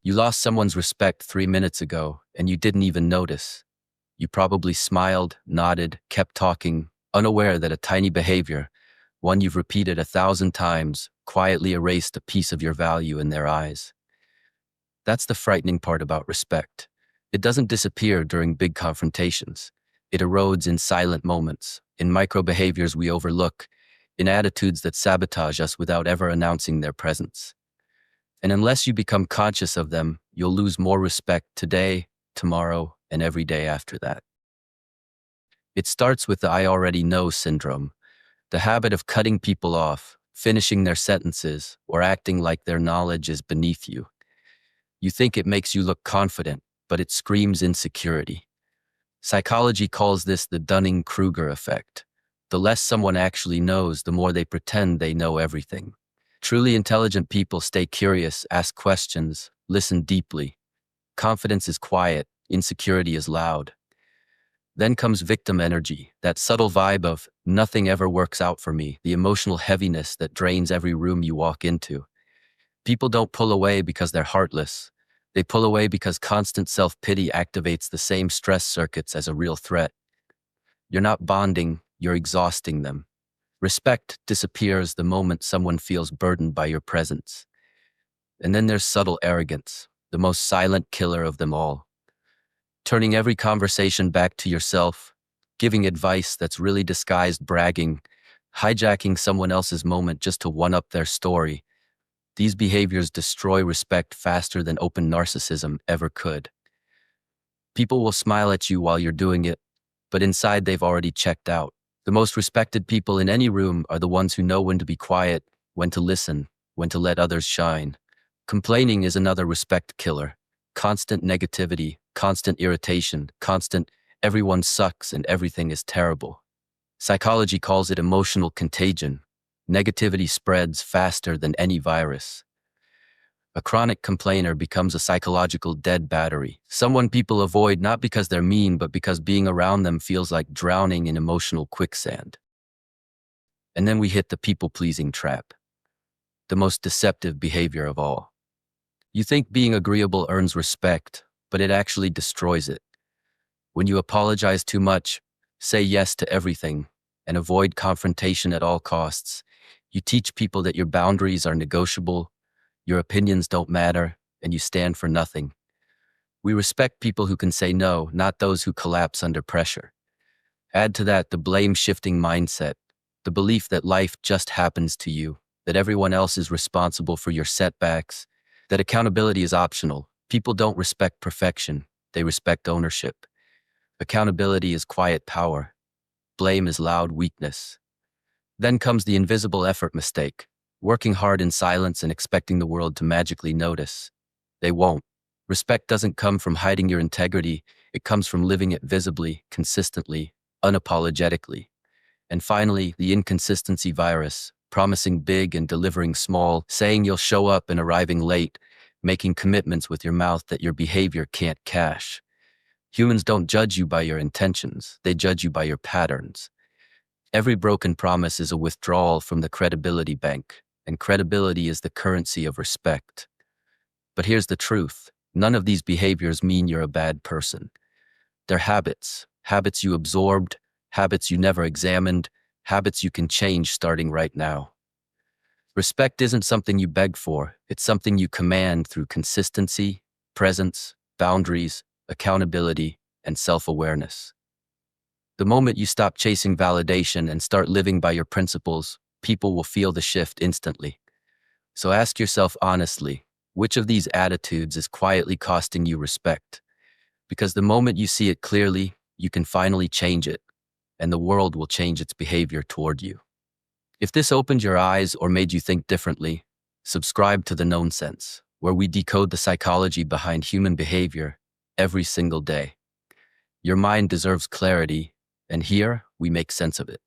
You lost someone's respect 3 minutes ago, and you didn't even notice. You probably smiled, nodded, kept talking, unaware that a tiny behavior, one you've repeated 1,000 times, quietly erased a piece of your value in their eyes. That's the frightening part about respect. It doesn't disappear during big confrontations. It erodes in silent moments, in micro behaviors we overlook, in attitudes that sabotage us without ever announcing their presence. And unless you become conscious of them, you'll lose more respect today, tomorrow, and every day after that. It starts with the "I already know" syndrome, the habit of cutting people off, finishing their sentences, or acting like their knowledge is beneath you. You think it makes you look confident, but it screams insecurity. Psychology calls this the Dunning-Kruger effect. The less someone actually knows, the more they pretend they know everything. Truly intelligent people stay curious, ask questions, listen deeply. Confidence is quiet, insecurity is loud. Then comes victim energy, that subtle vibe of "nothing ever works out for me," the emotional heaviness that drains every room you walk into. People don't pull away because they're heartless. They pull away because constant self-pity activates the same stress circuits as a real threat. You're not bonding, you're exhausting them. Respect disappears the moment someone feels burdened by your presence. And then there's subtle arrogance, the most silent killer of them all. Turning every conversation back to yourself, giving advice that's really disguised bragging, hijacking someone else's moment just to one-up their story. These behaviors destroy respect faster than open narcissism ever could. People will smile at you while you're doing it, but inside they've already checked out. The most respected people in any room are the ones who know when to be quiet, when to listen, when to let others shine. Complaining is another respect killer. Constant negativity, constant irritation, constant "everyone sucks and everything is terrible." Psychology calls it emotional contagion. Negativity spreads faster than any virus. A chronic complainer becomes a psychological dead battery, someone people avoid not because they're mean, but because being around them feels like drowning in emotional quicksand. And then we hit the people-pleasing trap, the most deceptive behavior of all. You think being agreeable earns respect, but it actually destroys it. When you apologize too much, say yes to everything, and avoid confrontation at all costs, you teach people that your boundaries are negotiable, your opinions don't matter, and you stand for nothing. We respect people who can say no, not those who collapse under pressure. Add to that the blame-shifting mindset, the belief that life just happens to you, that everyone else is responsible for your setbacks, that accountability is optional. People don't respect perfection, they respect ownership. Accountability is quiet power. Blame is loud weakness. Then comes the invisible effort mistake, working hard in silence and expecting the world to magically notice. They won't. Respect doesn't come from hiding your integrity, it comes from living it visibly, consistently, unapologetically. And finally, the inconsistency virus, promising big and delivering small, saying you'll show up and arriving late, making commitments with your mouth that your behavior can't cash. Humans don't judge you by your intentions, they judge you by your patterns. Every broken promise is a withdrawal from the credibility bank, and credibility is the currency of respect. But here's the truth, none of these behaviors mean you're a bad person. They're habits, habits you absorbed, habits you never examined, habits you can change starting right now. Respect isn't something you beg for, it's something you command through consistency, presence, boundaries, accountability, and self-awareness. The moment you stop chasing validation and start living by your principles, people will feel the shift instantly. So ask yourself honestly, which of these attitudes is quietly costing you respect? Because the moment you see it clearly, you can finally change it, and the world will change its behavior toward you. If this opened your eyes or made you think differently, subscribe to the Known Sense, where we decode the psychology behind human behavior every single day. Your mind deserves clarity, and here we make sense of it.